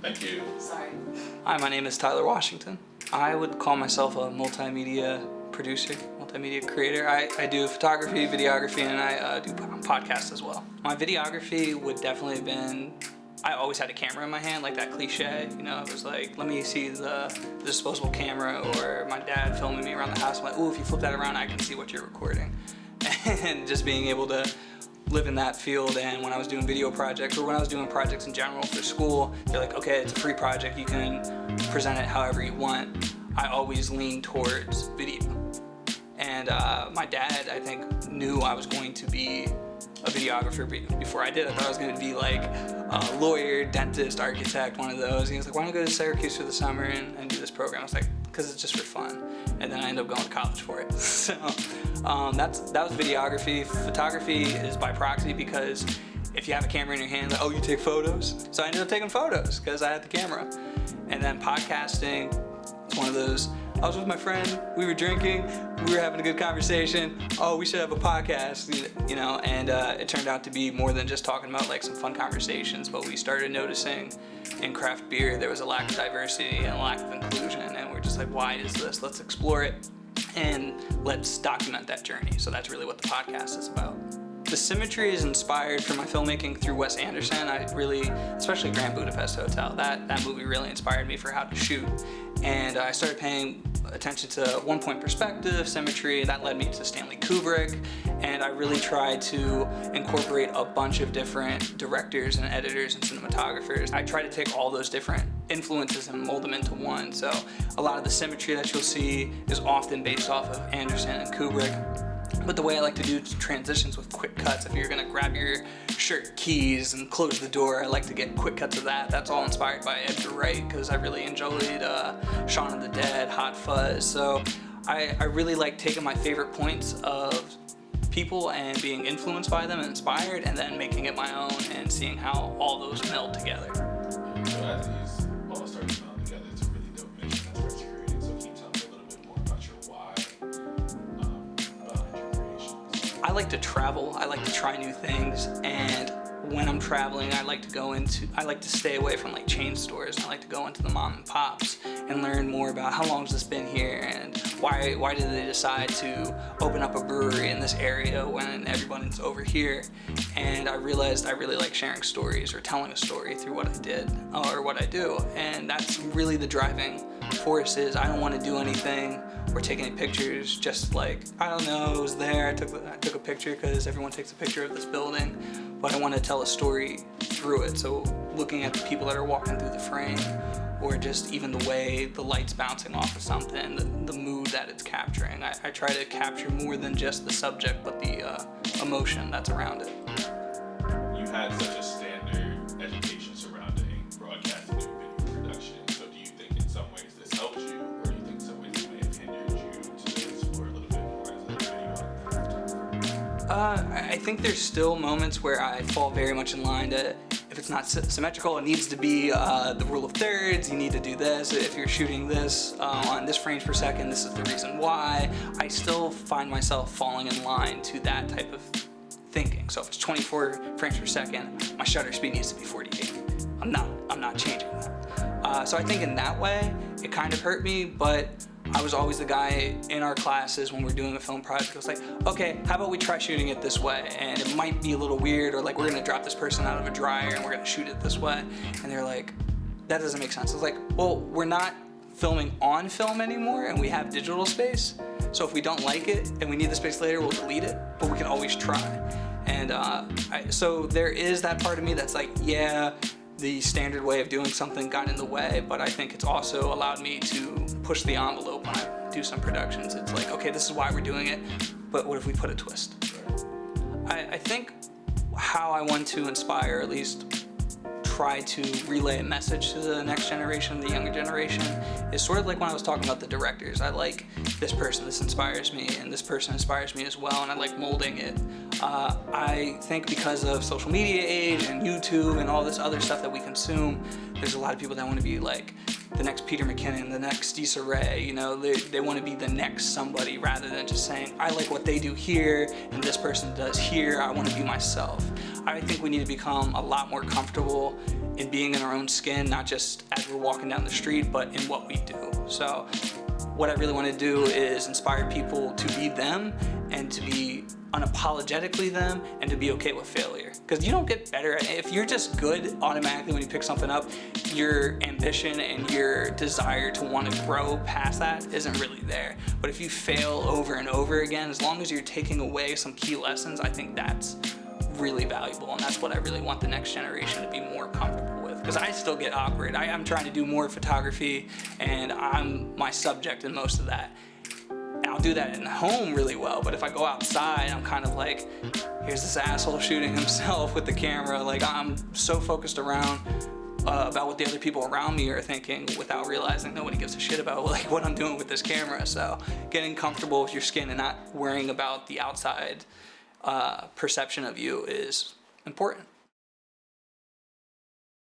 Thank you. Sorry. Hi, my name is Tyler Washington. I would call myself a multimedia producer, multimedia creator. I do photography, videography, and I do podcasts as well. My videography would definitely have been, I always had a camera in my hand, like that cliche, you know, it was like, let me see the disposable camera, or my dad filming me around the house. I'm like, ooh, if you flip that around, I can see what you're recording. And just being able to live in that field. And when I was doing video projects, or when I was doing projects in general for school, they're like, okay, it's a free project, you can present it however you want. I always leaned towards video. And my dad, I think, knew I was going to be a videographer before I did. I thought I was going to be like a lawyer, dentist, architect, one of those. And he was like, why don't you go to Syracuse for the summer and do this program? I was like, because it's just for fun. And then I ended up going to college for it. So that was videography. Photography is by proxy, because if you have a camera in your hand, like, oh, you take photos? So I ended up taking photos because I had the camera. And then podcasting, it's one of those, I was with my friend, we were drinking, we were having a good conversation, oh, we should have a podcast, you know, and it turned out to be more than just talking about like some fun conversations, but we started noticing in craft beer there was a lack of diversity and a lack of inclusion, and we're just like, why is this? Let's explore it and let's document that journey. So that's really what the podcast is about. The symmetry is inspired from my filmmaking through Wes Anderson. I really, especially Grand Budapest Hotel, that movie really inspired me for how to shoot. And I started paying attention to one-point perspective, symmetry. That led me to Stanley Kubrick. And I really tried to incorporate a bunch of different directors and editors and cinematographers. I try to take all those different influences and mold them into one. So a lot of the symmetry that you'll see is often based off of Anderson and Kubrick. But the way I like to do transitions with quick cuts, if you're gonna grab your shirt keys and close the door, I like to get quick cuts of that. That's all inspired by Edgar Wright, because I really enjoyed Shaun of the Dead, Hot Fuzz. So I really like taking my favorite points of people and being influenced by them and inspired, and then making it my own and seeing how all those meld together. So as these all start to meld together, it's a really dope mission that starts creating. So can you tell me a little bit more about your why behind your creations? I like to travel, I like to try new things, and when I'm traveling, I like to stay away from like chain stores. I like to go into the mom and pops and learn more about how long has this been here, and why did they decide to open up a brewery in this area when everyone's over here. And I realized I really like sharing stories or telling a story through what I did or what I do, and that's really the driving force. Is I don't want to do anything or take any pictures just like, I don't know, it was there, I took a picture because everyone takes a picture of this building, but I want to tell a story through it. So looking at the people that are walking through the frame, or just even the way the light's bouncing off of something, the mood that it's capturing. I try to capture more than just the subject, but the emotion that's around it. You had such a standard education surrounding broadcasting and video production. So do you think in some ways this helped you, or do you think in some ways it may have hindered you to explore a little bit more as a video? I think there's still moments where I fall very much in line to, if it's not symmetrical, it needs to be the rule of thirds, you need to do this. If you're shooting this on this frames per second, this is the reason why. I still find myself falling in line to that type of thinking. So if it's 24 frames per second, my shutter speed needs to be 48. I'm not changing that. So I think in that way, it kind of hurt me, but I was always the guy in our classes when we're doing a film project. I was like, okay, how about we try shooting it this way? And it might be a little weird, or like, we're gonna drop this person out of a dryer and we're gonna shoot it this way. And they're like, that doesn't make sense. I was like, well, we're not filming on film anymore and we have digital space. So if we don't like it and we need the space later, we'll delete it, but we can always try. And so there is that part of me that's like, yeah, the standard way of doing something got in the way, but I think it's also allowed me to push the envelope when I do some productions. It's like, okay, this is why we're doing it, but what if we put a twist? I think how I want to inspire, or at least try to relay a message to the next generation, the younger generation, is sort of like when I was talking about the directors. I like this person, this inspires me, and this person inspires me as well, and I like molding it. I think because of social media age and YouTube and all this other stuff that we consume, there's a lot of people that want to be like the next Peter McKinnon, the next Issa Rae, you know, they want to be the next somebody rather than just saying, I like what they do here and this person does here, I want to be myself. I think we need to become a lot more comfortable in being in our own skin, not just as we're walking down the street, but in what we do. So what I really want to do is inspire people to be them and to be unapologetically them and to be okay with failure. Because you don't get better at it. If you're just good automatically when you pick something up, your ambition and your desire to want to grow past that isn't really there. But if you fail over and over again, as long as you're taking away some key lessons, I think that's really valuable, and that's what I really want the next generation to be more comfortable with, because I still get awkward. I'm trying to do more photography and I'm my subject in most of that. And I'll do that in home really well, but if I go outside, I'm kind of like, here's this asshole shooting himself with the camera. Like, I'm so focused around about what the other people around me are thinking without realizing nobody gives a shit about like what I'm doing with this camera. So getting comfortable with your skin and not worrying about the outside perception of you is important.